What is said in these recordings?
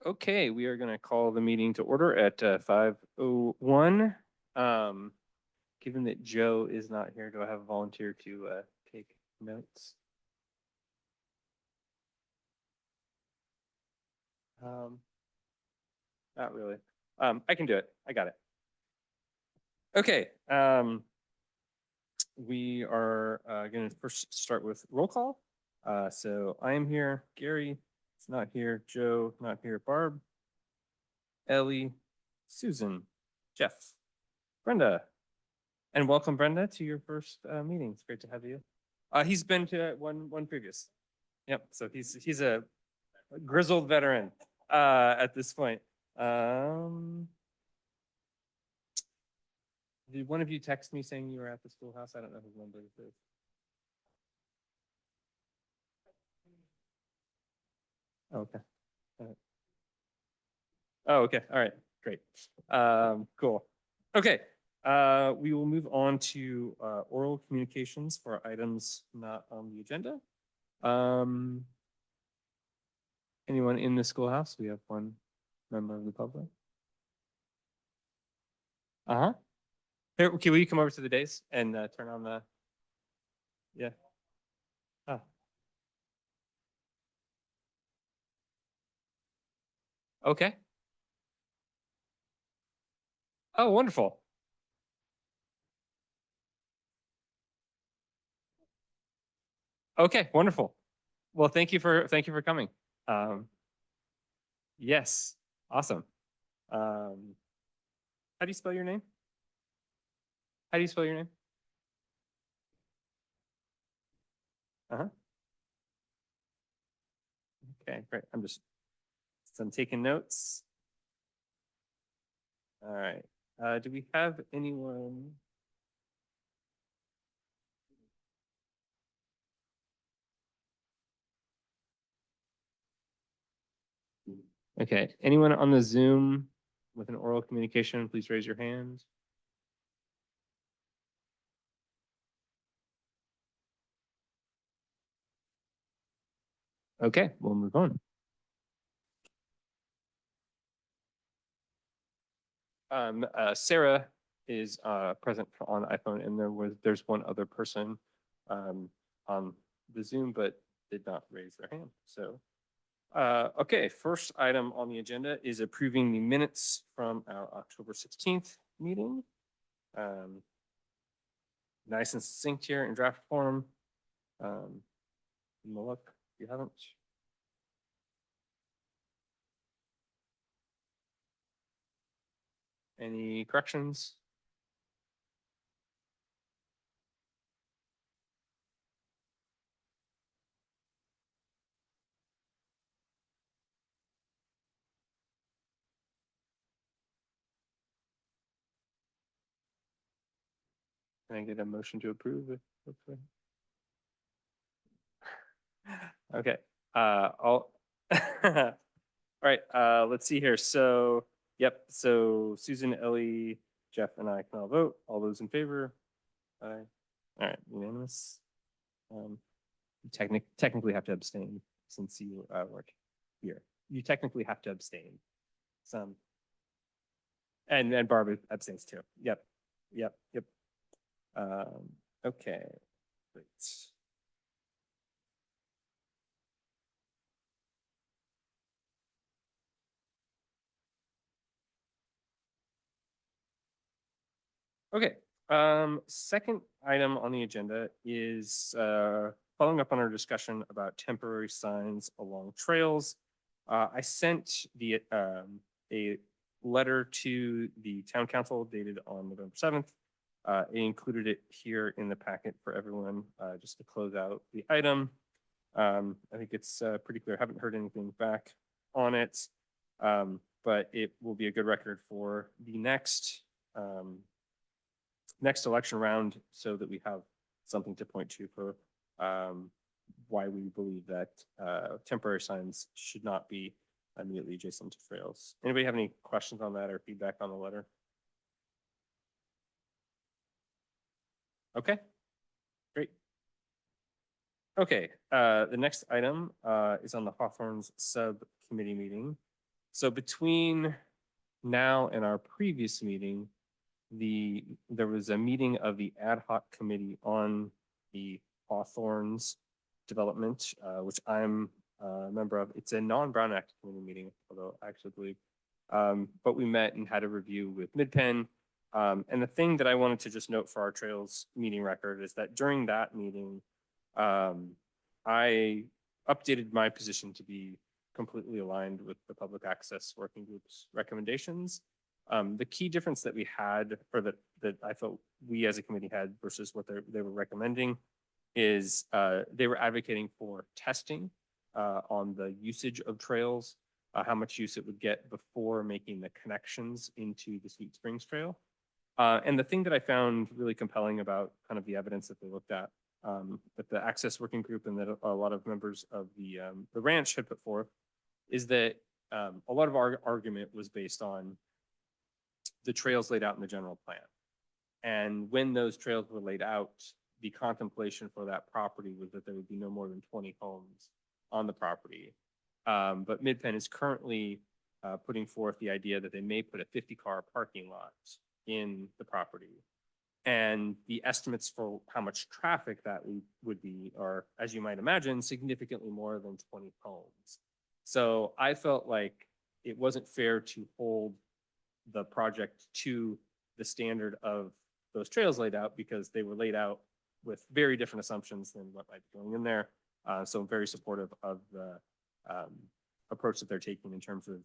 Okay, we are going to call the meeting to order at 5:01. Given that Joe is not here, do I have a volunteer to take notes? Not really. I can do it. I got it. Okay. We are going to first start with roll call. So I am here. Gary is not here. Joe not here. Barb, Ellie, Susan, Jeff, Brenda, and welcome, Brenda, to your first meeting. It's great to have you. He's been to one previous. Yep. So he's a grizzled veteran at this point. Did one of you text me saying you were at the schoolhouse? I don't know who number this is. Okay. Oh, okay. All right. Great. Cool. Okay. We will move on to oral communications for items not on the agenda. Anyone in the schoolhouse? We have one member of the public. Uh-huh. Here, okay, will you come over to the days and turn on the, yeah. Oh. Okay. Oh, wonderful. Okay, wonderful. Well, thank you for coming. Yes, awesome. How do you spell your name? How do you spell your name? Uh-huh. Okay, great. I'm taking notes. All right. Do we have anyone? Okay, anyone on the Zoom with an oral communication, please raise your hand. Okay, we'll move on. Sarah is present on iPhone, and there's one other person on the Zoom, but did not raise their hand. So, okay, first item on the agenda is approving the minutes from our October 16th meeting. Nice and succinct here in draft form. Look, you haven't. Any corrections? Can I get a motion to approve it? Okay. All right. Let's see here. So, yep. So Susan, Ellie, Jeff, and I can all vote. All those in favor? Aye. All right. Unanimous. You technically have to abstain since you weren't here. You technically have to abstain. Some. And Barb abstains too. Yep. Yep. Yep. Okay. Great. Okay. Second item on the agenda is following up on our discussion about temporary signs along trails. I sent a letter to the town council dated on November 7th. It included it here in the packet for everyone, just to close out the item. I think it's pretty clear. I haven't heard anything back on it, but it will be a good record for the next election round, so that we have something to point to for why we believe that temporary signs should not be immediately adjacent to trails. Anybody have any questions on that or feedback on the letter? Okay, great. Okay, the next item is on the Hawthorne's subcommittee meeting. So between now and our previous meeting, there was a meeting of the ad hoc committee on the Hawthorns development, which I'm a member of. It's a non-Brown Act committee meeting, although I actually believe. But we met and had a review with MidPen. And the thing that I wanted to just note for our trails meeting record is that during that meeting, I updated my position to be completely aligned with the public access working group's recommendations. The key difference that we had, or that I felt we as a committee had versus what they were recommending, is they were advocating for testing on the usage of trails, how much use it would get before making the connections into the Sweet Springs Trail. And the thing that I found really compelling about kind of the evidence that they looked at, that the access working group and that a lot of members of the ranch had put forth, is that a lot of our argument was based on the trails laid out in the general plan. And when those trails were laid out, the contemplation for that property was that there would be no more than 20 homes on the property. But MidPen is currently putting forth the idea that they may put a 50-car parking lot in the property. And the estimates for how much traffic that would be are, as you might imagine, significantly more than 20 homes. So I felt like it wasn't fair to hold the project to the standard of those trails laid out, because they were laid out with very different assumptions than what might be going in there. So I'm very supportive of the approach that they're taking in terms of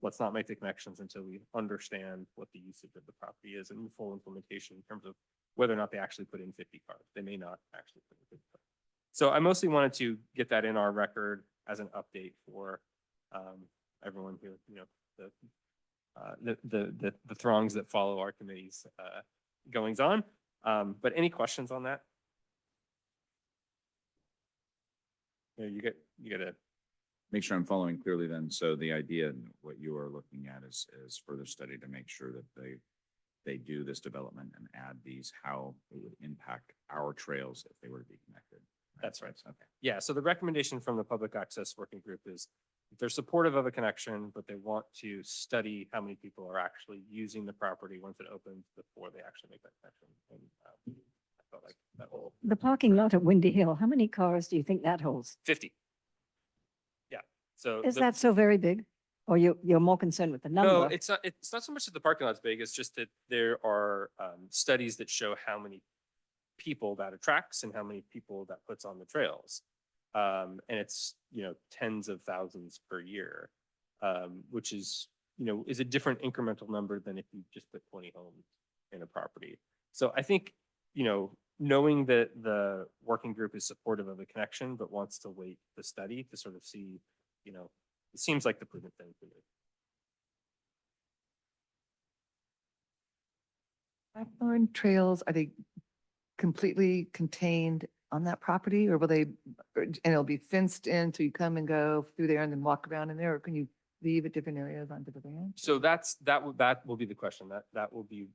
let's not make the connections until we understand what the usage of the property is and the full implementation in terms of whether or not they actually put in 50 cars. They may not actually put in 50 cars. So I mostly wanted to get that in our record as an update for everyone who, you know, the throngs that follow our committee's goings on. But any questions on that? Yeah, you get a. Make sure I'm following clearly then. So the idea, and what you are looking at is further study to make sure that they do this development and add these, how it would impact our trails if they were to be connected. That's right. Okay. Yeah, so the recommendation from the public access working group is they're supportive of a connection, but they want to study how many people are actually using the property once it opens before they actually make that connection. And I felt like that whole The parking lot at Windy Hill, how many cars do you think that holds? 50. Yeah. So Is that so very big? Or you're more concerned with the no, number? it's not so much that the parking lot's big. It's just that there are studies that show how many people that attracts and how many people that puts on the trails. And it's, you know, tens of thousands per year, which is, you know, is a different incremental number than if you just put 20 homes in a property. So I think, you know, knowing that the working group is supportive of the connection, but wants to wait the study to sort of see, you know, it seems like the prudent thing to do. Blackthorn trails, are they completely contained on that property, or will they, and it'll be fenced in so you come and go through there and then walk around in there, or can you leave at different areas onto the ranch? So that will be the question. That will be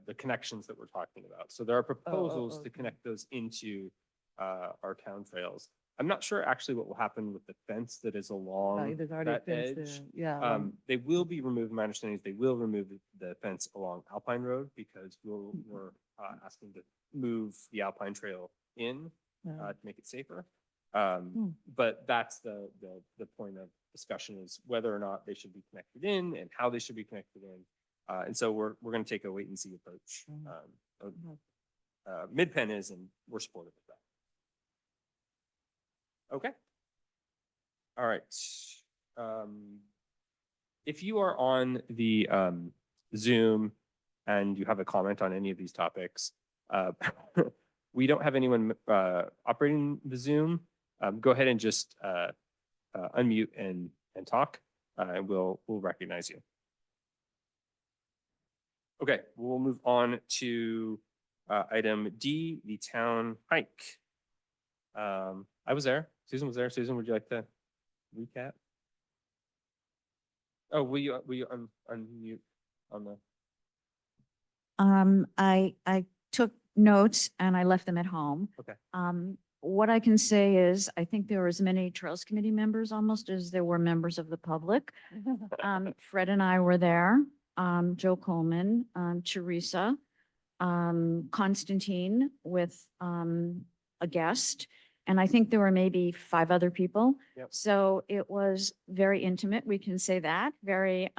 the connections that we're talking about. So there are proposals to okay. connect those into our town trails. I'm not sure actually what will happen with the fence that is along There's already a that fence edge. there, yeah. They will be removed. My understanding is they will remove the fence along Alpine Road because we're asking to move the Alpine Trail in Yeah. to make it safer. But that's the point of discussion is whether or not they should be connected in and how they should be connected in. And so we're going to take a wait and see approach. MidPen is, and we're supportive of that. Okay. All right. If you are on the Zoom and you have a comment on any of these topics, we don't have anyone operating the Zoom. Go ahead and just unmute and talk, and we'll recognize you. Okay, we'll move on to item D, the town hike. I was there. Susan was there. Susan, would you like to recap? Oh, will you unmute on the? I took notes and I left them at home. Okay. what I can say is, I think there were as many Trails Committee members almost as there were members of the public. Fred and I were there, Joe Coleman, Teresa, Constantine with, a guest. And I think there were maybe 5 other people. Yep. So it was very intimate. We can say that. Very,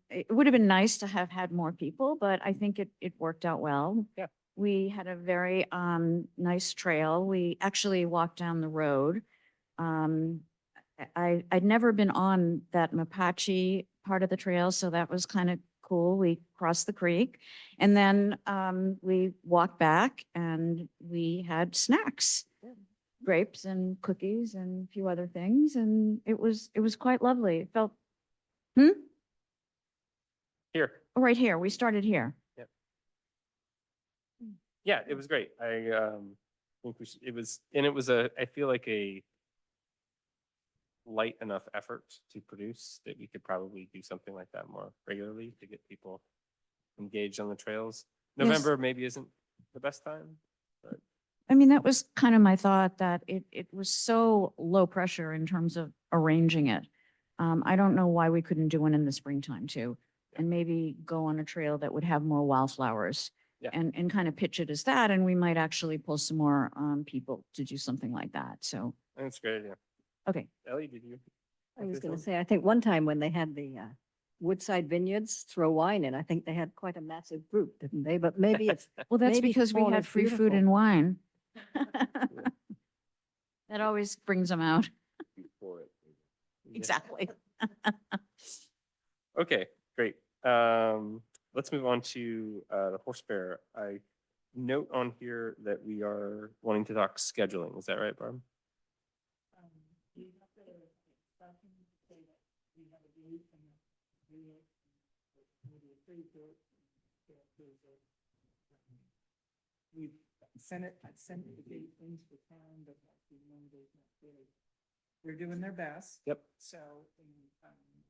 it would have been nice to have had more people, but I think it worked out well. Yeah. We had a very, nice trail. We actually walked down the road. I'd never been on that Mapache part of the trail, so that was kind of cool. We crossed the creek and then we walked back and we had snacks, grapes and cookies and a few other things. And it was quite lovely. It felt, Here. right here. We started here. Yeah, it was great. I think it was, I feel like a light enough effort to produce that we could probably do something like that more regularly to get people engaged on the trails. Yes. November maybe isn't the best time. I mean, that was kind of my thought, that it was so low pressure in terms of arranging it. I don't know why we couldn't do one in the springtime too, and maybe go on a trail that would have more wildflowers. Yeah. And kind of pitch it as that, and we might actually pull some more people to do something like that. So, I think it's a great idea. okay. Ellie, did you? I like was this going one? to say, I think one time when they had the Woodside Vineyards throw wine in, I think they had quite a massive group, didn't they? But maybe it's, Well, that's Maybe because we fall had is free food beautiful. and wine. that always brings them out. Before it. Yeah. Exactly. Okay, great. Let's move on to the horse fair. I note on here that we are wanting to talk scheduling. Is that right, Barb? We've I sent the date into the town, but actually Monday's not really. They're doing their best. Yep. So,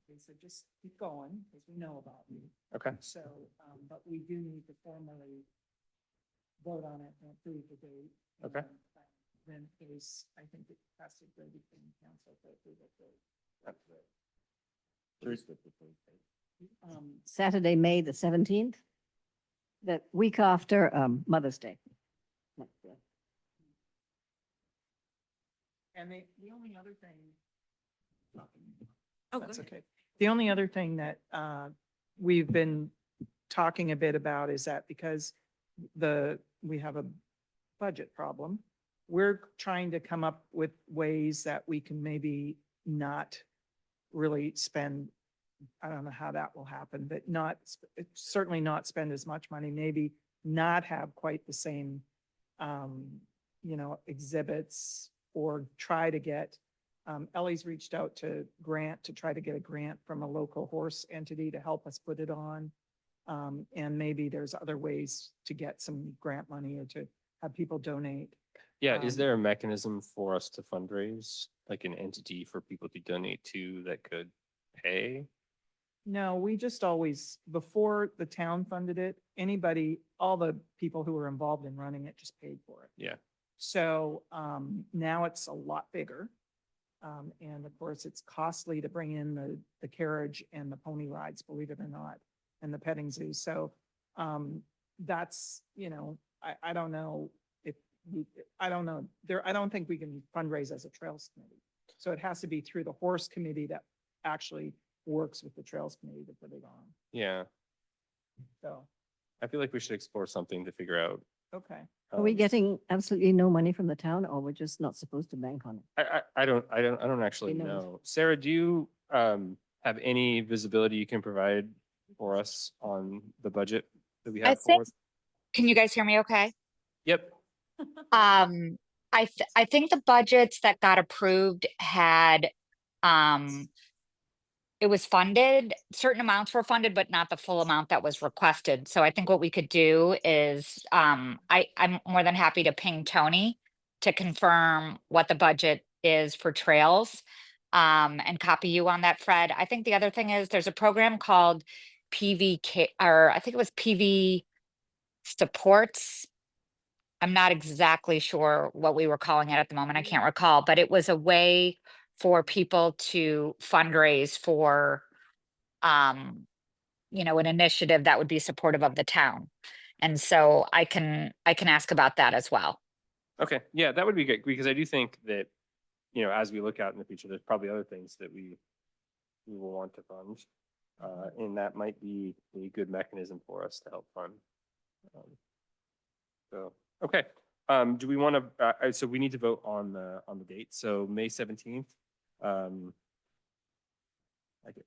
they said, just keep going, because we know about you. Okay. So, but we do need to formally vote on it and approve the date. Okay. And, then there's, I think it has to go between council for approval. Saturday, May the 17th, the week after Mother's Day. And the only other thing. Oh, That's go ahead. okay. The only other thing that we've been talking a bit about is that because we have a budget problem, we're trying to come up with ways that we can maybe not really spend, I don't know how that will happen, but certainly not spend as much money, maybe not have quite the same, exhibits, or try to get, Ellie's reached out to try to get a grant from a local horse entity to help us put it on. And maybe there's other ways to get some grant money or to have people donate. Yeah, is Um, there a mechanism for us to fundraise, like an entity for people to donate to that could pay? No, we just always, before the town funded it, all the people who were involved in running it just paid for it. Yeah. So now it's a lot bigger. And of course, it's costly to bring in the carriage and the pony rides, believe it or not, and the petting zoo. So that's, I don't know if, I don't know, I don't think we can fundraise as a trails committee. So it has to be through the horse committee that actually works with the trails committee to put it on. Yeah, So, I feel like we should explore something to figure out. okay. Are we um, getting absolutely no money from the town, or we're just not supposed to bank on it? I don't actually Who knows? know. Sarah, do you have any visibility you can provide for us on the budget that we I have think- forward? Can you guys hear me okay? Yep. I think the budgets that got approved had, it was funded, certain amounts were funded, but not the full amount that was requested. So I think what we could do is, I'm more than happy to ping Tony to confirm what the budget is for trails, and copy you on that, Fred. I think the other thing is there's a program called PVK, or I think it was PV Supports. I'm not exactly sure what we were calling it at the moment. I can't recall, but it was a way for people to fundraise for, um, an initiative that would be supportive of the town. And so I can ask about that as well. Okay, yeah, that would be good, because I do think that, as we look out in the future, there's probably other things that we will want to fund. And that might be a good mechanism for us to help fund. So, okay, do we want to, so we need to vote on the date, so May 17th. I get-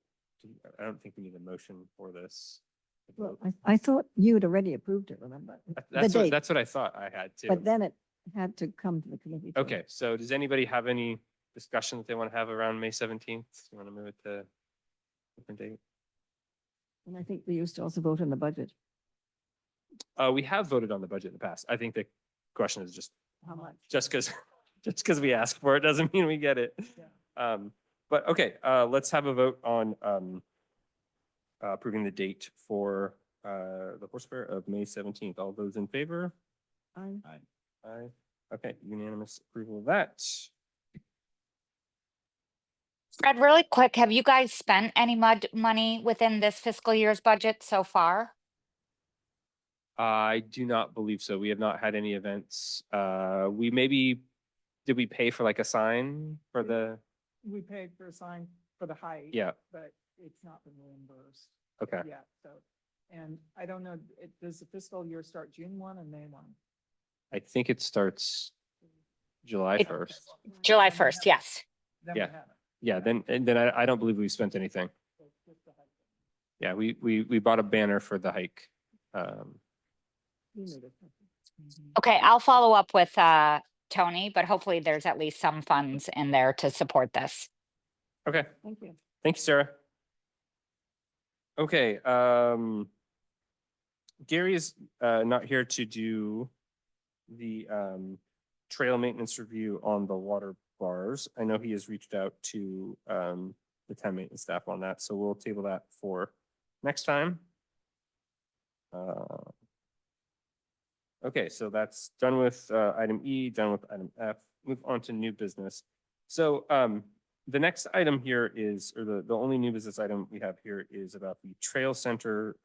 I don't think we need a motion for this. Well, I thought you had already approved it, remember? That's The what, date, that's what I thought I had too. but then it had to come to the committee. first. Okay, so does anybody have any discussion that they want to have around May 17th? You want to move it to a different date? And I think we used to also vote on the budget. We have voted on the budget in the past. I think the question is just, How much? just because we ask for it doesn't mean we get it. But okay, let's have a vote on approving the date for the horse fair of May 17th. All those in favor? I'm- Aye. Okay, unanimous approval of that. Fred, really quick, have you guys spent any money within this fiscal year's budget so far? I do not believe so. We have not had any events. Did we pay for like a sign for the, We paid for a sign for the height. yeah, But it's not been reimbursed okay. yet, so. And I don't know, does the fiscal year start June 1 and May 1? I think it starts July It- 1st. July 1st, yes. Then we Yeah. haven't. Yeah, then I don't believe we spent anything. So it's just the height. Yeah, we bought a banner for the hike. You knew this. Okay, I'll follow up with Tony, but hopefully there's at least some funds in there to support this. Okay, Thank you. thank you, Sarah. Okay, Gary is not here to do the trail maintenance review on the water bars. I know he has reached out to the town maintenance staff on that, so we'll table that for next time. Okay, so that's done with item E, done with item F. Move on to new business. So the next item here is, or the only new business item we have here is about the Trail Center,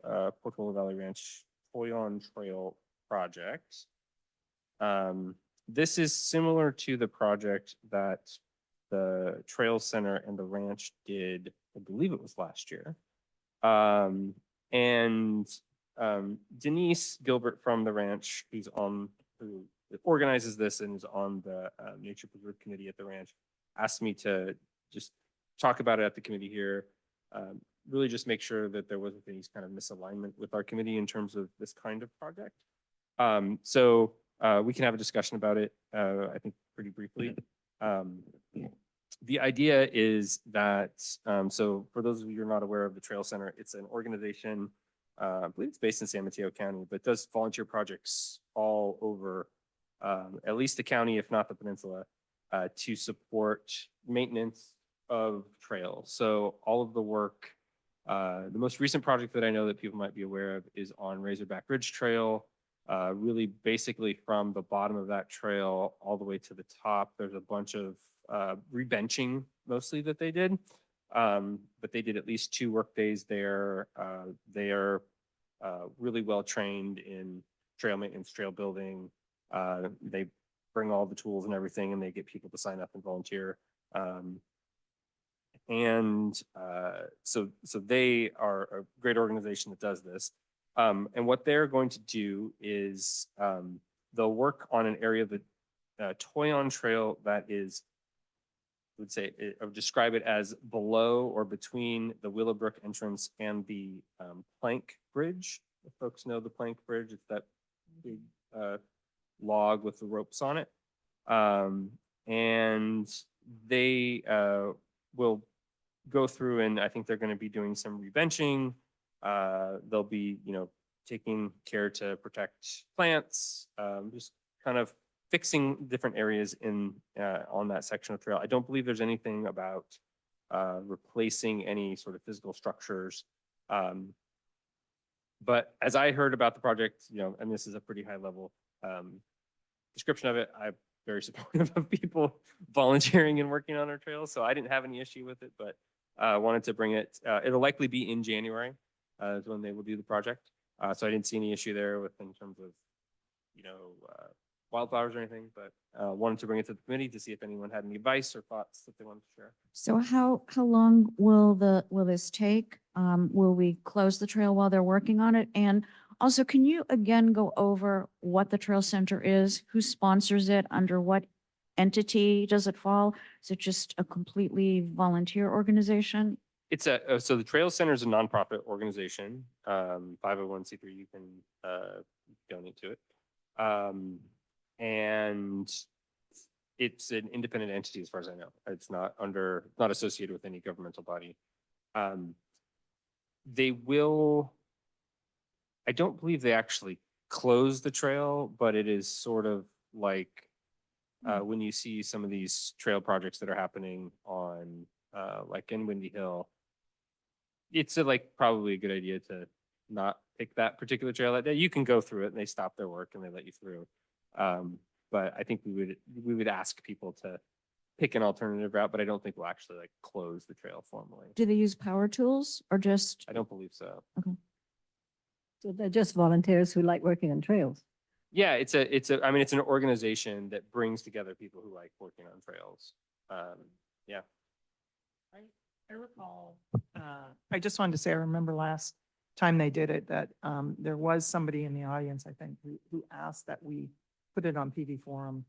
Portola Valley Ranch Toyon Trail project. This is similar to the project that the Trail Center and the ranch did, I believe it was last year. Denise Gilbert from the ranch, who organizes this and is on the Nature Preserve Committee at the ranch, asked me to just talk about it at the committee here. Really just make sure that there wasn't any kind of misalignment with our committee in terms of this kind of project. So we can have a discussion about it, I think pretty briefly. The idea is that, so for those of you who are not aware of the Trail Center, it's an organization, I believe it's based in San Mateo County, but does volunteer projects all over, at least the county, if not the peninsula, to support maintenance of trails. So all of the work, the most recent project that I know that people might be aware of is on Razorback Ridge Trail. Really basically from the bottom of that trail all the way to the top, there's a bunch of rebenching mostly that they did. But they did at least 2 work days there. They are really well trained in trail maintenance, trail building. They bring all the tools and everything, and they get people to sign up and volunteer. So they are a great organization that does this. And what they're going to do is they'll work on an area of the Toyon Trail that is, I would say, I would describe it as below or between the Willowbrook entrance and the Plank Bridge. If folks know the Plank Bridge, it's that big log with the ropes on it. And they will go through, and I think they're going to be doing some rebenching. They'll be, taking care to protect plants, just kind of fixing different areas in on that section of trail. I don't believe there's anything about replacing any sort of physical structures. But as I heard about the project, and this is a pretty high level description of it, I'm very supportive of people volunteering and working on our trails, so I didn't have any issue with it, but wanted to bring it. It'll likely be in January, is when they will do the project. So I didn't see any issue there with in terms of, wildflowers or anything, but wanted to bring it to the committee to see if anyone had any advice or thoughts that they wanted to share. So how long will this take? Will we close the trail while they're working on it? And also, can you again go over what the Trail Center is? Who sponsors it? Under what entity does it fall? Is it just a completely volunteer organization? It's so the Trail Center is a nonprofit organization, 501c3, you can donate to it. And it's an independent entity as far as I know. It's not associated with any governmental body. They will, I don't believe they actually close the trail, but it is sort of like when you see some of these trail projects that are happening on like in Windy Hill, it's probably a good idea to not pick that particular trail that day. You can go through it and they stop their work and they let you through. But I think we would ask people to pick an alternative route, but I don't think we'll actually close the trail formally. Do they use power tools or just? I don't believe so. So they're just volunteers who like working on trails. Yeah, it's an organization that brings together people who like working on trails. Yeah. I recall, I just wanted to say, I remember last time they did it, that there was somebody in the audience, I think, who asked that we put it on PV Forum.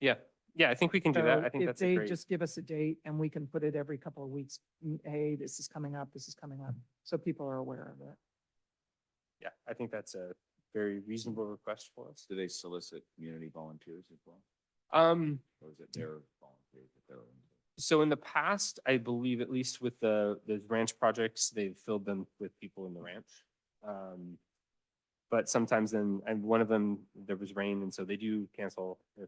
Yeah. Yeah, I think we can do that. So I think if that's a they great. just give us a date and we can put it every couple of weeks, hey, this is coming up, this is coming up, so people are aware of it. Yeah, I think that's a very reasonable request for us. Do they solicit community volunteers as well? Or is it their volunteers that they're? So in the past, I believe at least with the ranch projects, they've filled them with people in the ranch. But sometimes then, and one of them, there was rain, and so they do cancel if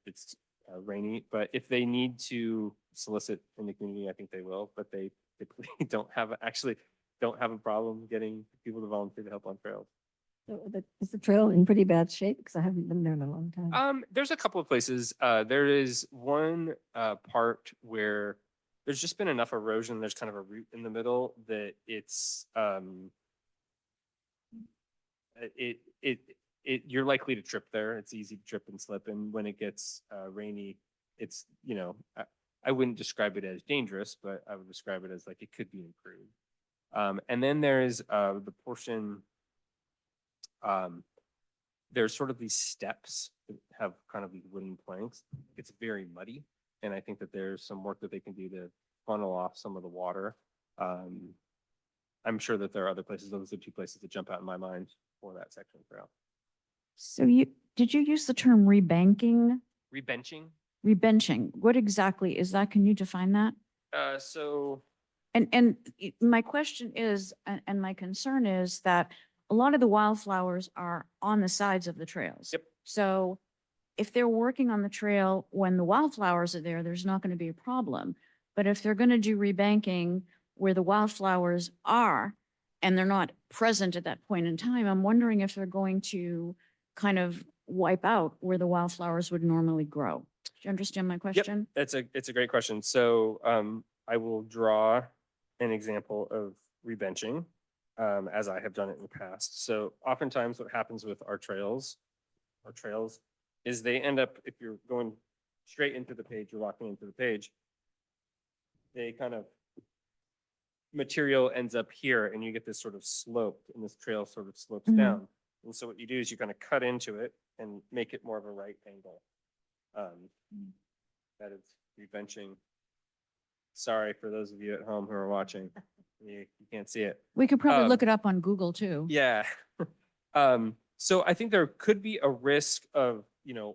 it's rainy. But if they need to solicit in the community, I think they will. But they typically don't have a problem getting people to volunteer to help on trails. So is the trail in pretty bad shape? Because I haven't been there in a long time. There's a couple of places. There is one part where there's just been enough erosion. There's kind of a root in the middle that it's you're likely to trip there. It's easy to trip and slip. And when it gets rainy, it's, I wouldn't describe it as dangerous, but I would describe it as it could be improved. And then there's the portion, there's sort of these steps that have kind of these wooden planks. It's very muddy. And I think that there's some work that they can do to funnel off some of the water. I'm sure that there are other places. Those are two places that jump out in my mind for that section of trail. So did you use the term rebanking? Rebenching. Rebenching, what exactly is that? Can you define that? So And my question is, and my concern is that a lot of the wildflowers are on the sides of the trails. Yep. So if they're working on the trail when the wildflowers are there, there's not going to be a problem. But if they're going to do rebanking where the wildflowers are and they're not present at that point in time, I'm wondering if they're going to kind of wipe out where the wildflowers would normally grow. Do you understand my question? it's a great question. So I will draw an example of rebenching as I have done it in the past. So oftentimes what happens with our trails is they end up, if you're going straight into the page, you're walking into the page, they kind of material ends up here and you get this sort of slope and this trail sort of slopes Mhm. down. And so what you do is you kind of cut into it and make it more of a right angle. That is rebenching. Sorry for those of you at home who are watching. You can't see it. We could probably look Um, it up on Google too. Yeah. So I think there could be a risk of,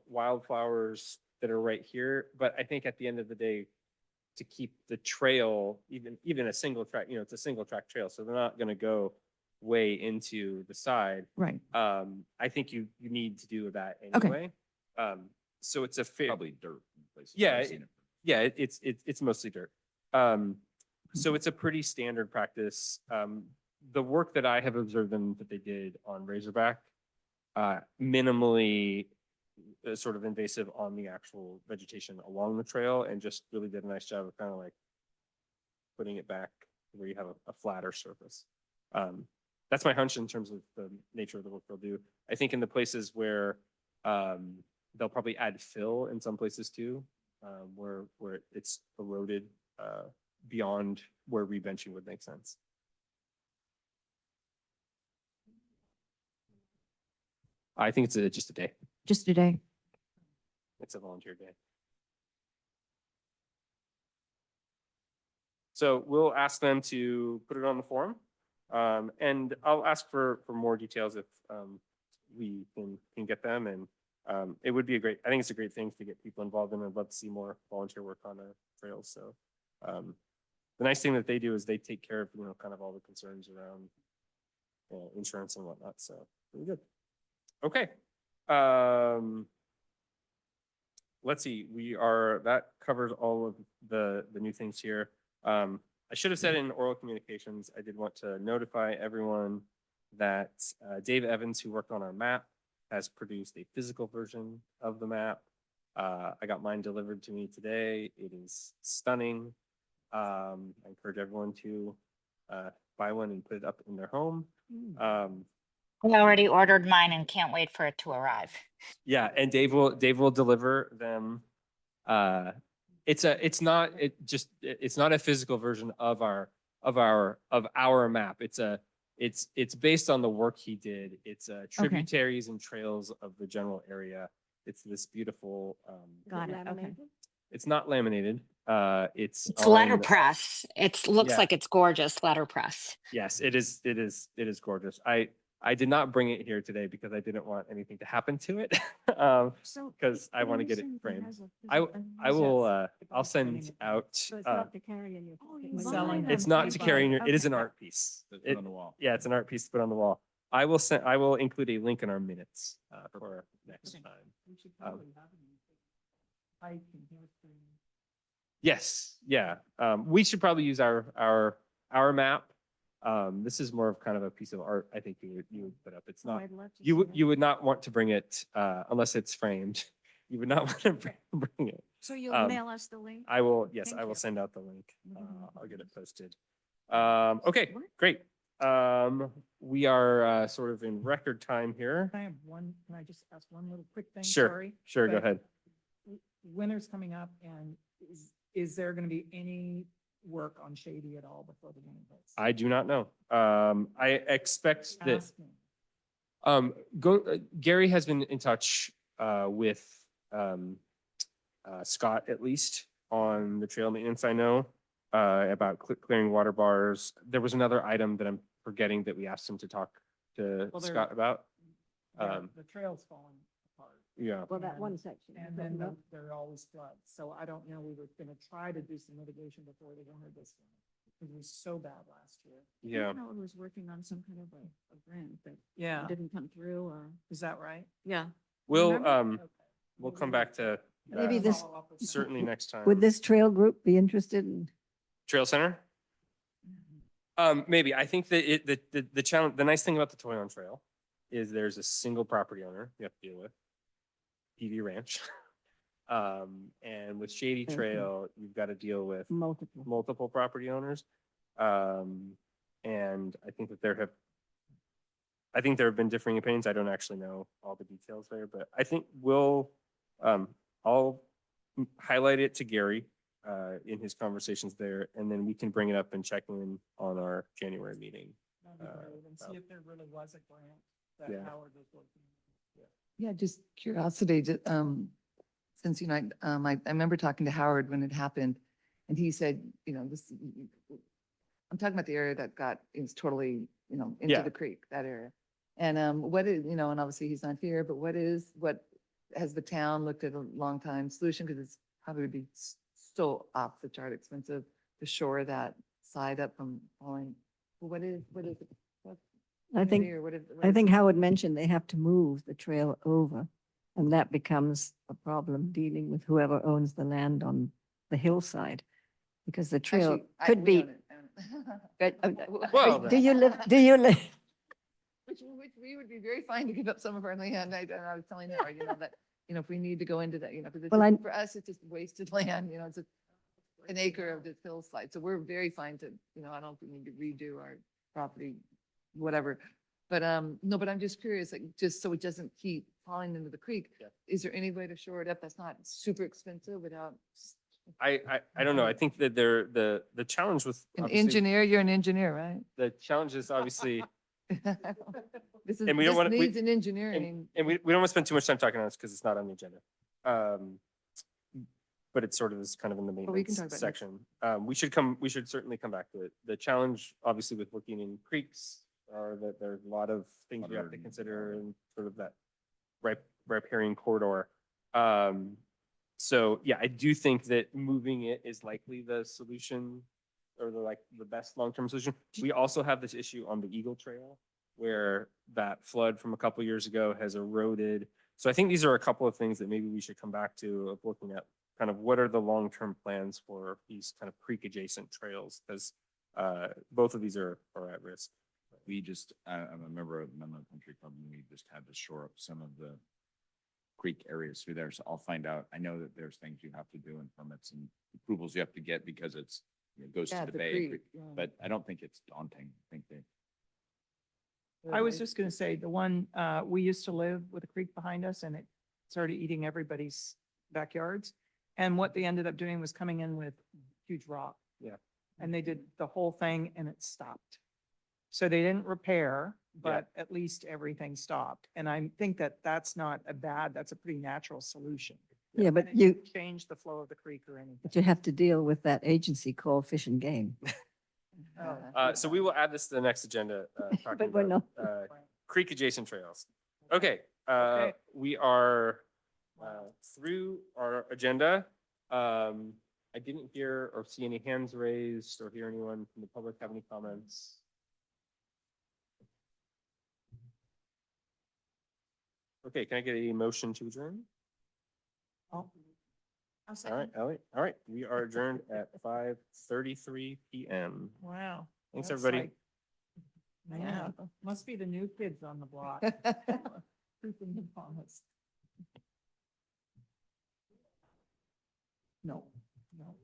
wildflowers that are right here, but I think at the end of the day, to keep the trail, even a single track, it's a single track trail, so they're not gonna go way into the side. Right. I think you need to do that Okay. anyway. So it's a fair. Probably dirt in places. Yeah, I've seen it. Yeah, it's mostly dirt. So it's a pretty standard practice. The work that I have observed them that they did on Razorback, minimally sort of invasive on the actual vegetation along the trail, and just really did a nice job of kind of like putting it back where you have a flatter surface. That's my hunch in terms of the nature of the work they'll do. I think in the places where they'll probably add fill in some places too, where it's eroded beyond where rebenching would make sense. I think it's just a day. Just today. It's a volunteer day. So we'll ask them to put it on the forum. And I'll ask for more details if we can get them. And it would be I think it's a great thing to get people involved in. I'd love to see more volunteer work on our trails. So the nice thing that they do is they take care of, kind of all the concerns around insurance and whatnot. So really good. Okay. Let's see, that covers all of the new things here. I should have said in oral communications, I did want to notify everyone that Dave Evans, who worked on our map, has produced a physical version of the map. I got mine delivered to me today. It is stunning. I encourage everyone to buy one and put it up in their home. I already ordered mine and can't wait for it to arrive. Yeah, and Dave will deliver them. It's not a physical version of our map. It's based on the work he did. It's tributaries and trails of the general area. It's this beautiful. Got it. Okay. It's not laminated. It's It's on- letterpress. It looks Yeah. like it's gorgeous letterpress. Yes, it is gorgeous. I did not bring it here today because I didn't want anything to happen to it. Because I want to get it framed. I will, I'll send out, So it's not to carry in your. Oh, pocket. you Selling buy it. it's not to carry in your, it is an Okay. art piece. That's put on the wall. Yeah, it's an art piece to put on the wall. I will include a link in our minutes for next Okay. time. We should probably have them. Hike and hairspray. Yes, yeah. We should probably use our map. This is more of kind of a piece of art, I think you would put up. It's Oh, not, I'd love to you see would, that. you would not want to bring it unless it's framed. You would not want to bring it. So you'll um, mail us the link? I will, yes, Thank I will you. send out the link. Mhm. I'll get it posted. Okay, great. We are sort of in record time here. Can I just ask one little quick thing? Sure, Sorry. sure, go but ahead. Winter's coming up, and is there going to be any work on Shady at all before the winter hits? I do not know. I expect that, Ask me. Gary has been in touch with Scott at least on the trail maintenance, I know, about clearing water bars. There was another item that I'm forgetting that we asked him to talk to Well, there- Scott about. Yeah, Um, The trail's falling apart. Yeah, Well, that And- one section. And then there are always floods. So I don't know, we were going to try to do some mitigation before the winter this year. It was so bad last year. yeah. Howard was working on some kind of a grant that Yeah, didn't come through or, is that right? yeah. We'll, Remember? Okay. we'll come back to Maybe that this- Follow up with that. certainly next time. Would this trail group be interested in? Trail Center? Maybe. I think that the challenge, the nice thing about the Toy on Trail is there's a single property owner you have to deal with, PV Ranch. And with Shady Okay. Trail, you've got to deal with Multiple. multiple property owners. And I think that there have been differing opinions. I don't actually know all the details there, but I think I'll highlight it to Gary in his conversations there, and then we can bring it up and check in on our January meeting. That'd be great. And see about- if there really was a grant Yeah. that Howard was working on. Yeah, just curiosity, since, I remember talking to Howard when it happened, and he said, I'm talking about the area that it was totally, into Yeah. the creek, that area. And what is, and obviously he's not here, but what has the town looked at a long time solution? Because it's probably would be still off the chart expensive to shore that side up from falling. Well, what is it? What I think, committee or what is- what I is think it? Howard mentioned they have to move the trail over. And that becomes a problem dealing with whoever owns the land on the hillside. Because the trail Actually, could we be, own it. Well, do you live? Which we would be very fine to give up some of our land. I was telling her, that you know, if we need to go into that, you know, because Well, I- for us, it's just wasted land, you know, it's an acre of this hillside. So we're very fine to, you know, I don't think we need to redo our property, whatever. But, no, but I'm just curious, like, just so it doesn't keep falling into the creek. Yeah. Is there any way to shore it up that's not super expensive without I don't know. I think that the challenge with an obviously, engineer? You're an engineer, right? the challenge is obviously, This is, And we don't this wanna- we- needs an engineering. and we don't want to spend too much time talking on this because it's not on the agenda. But it sort of is kind of in the we can maintenance talk about it. section. We should certainly come back to it. The challenge, obviously, with looking in creeks are that there's a lot of things you have to Water. consider in sort of that riparian corridor. So yeah, I do think that moving it is likely the solution or the best long-term solution. We also have this issue on the Eagle Trail where that flood from a couple years ago has eroded. So I think these are a couple of things that maybe we should come back to of looking at kind of what are the long-term plans for these kind of creek adjacent trails? Because both of these are at risk. We just, I'm a member of the Menlo Country Club and we just had to shore up some of the creek areas through there. So I'll find out. I know that there's things you have to do and permits and approvals you have to get because it's, it goes Yeah, to the the bay. creek, yeah. But I don't think it's daunting. I think they, I was just gonna say, the one, we used to live with a creek behind us and it started eating everybody's backyards. And what they ended up doing was coming in with huge rock. Yeah. And they did the whole thing and it stopped. So they didn't repair, but at least everything stopped. And I think that that's not a bad, that's a pretty natural solution. Yeah, And but it you, didn't change the flow of the creek or anything. but you have to deal with that agency called Fish and Game. So we will add this to the next agenda. Talking But we're about, not. creek adjacent trails. Okay, Okay. we are through our agenda. I didn't hear or see any hands raised or hear anyone from the public have any comments. Okay, can I get a motion to adjourn? I'll All right, Ellie. All right, we are adjourned at 5:33 PM. Wow. Thanks, that's everybody. like- Yeah, must be the new kids on the block. Creeping upon us. No, no.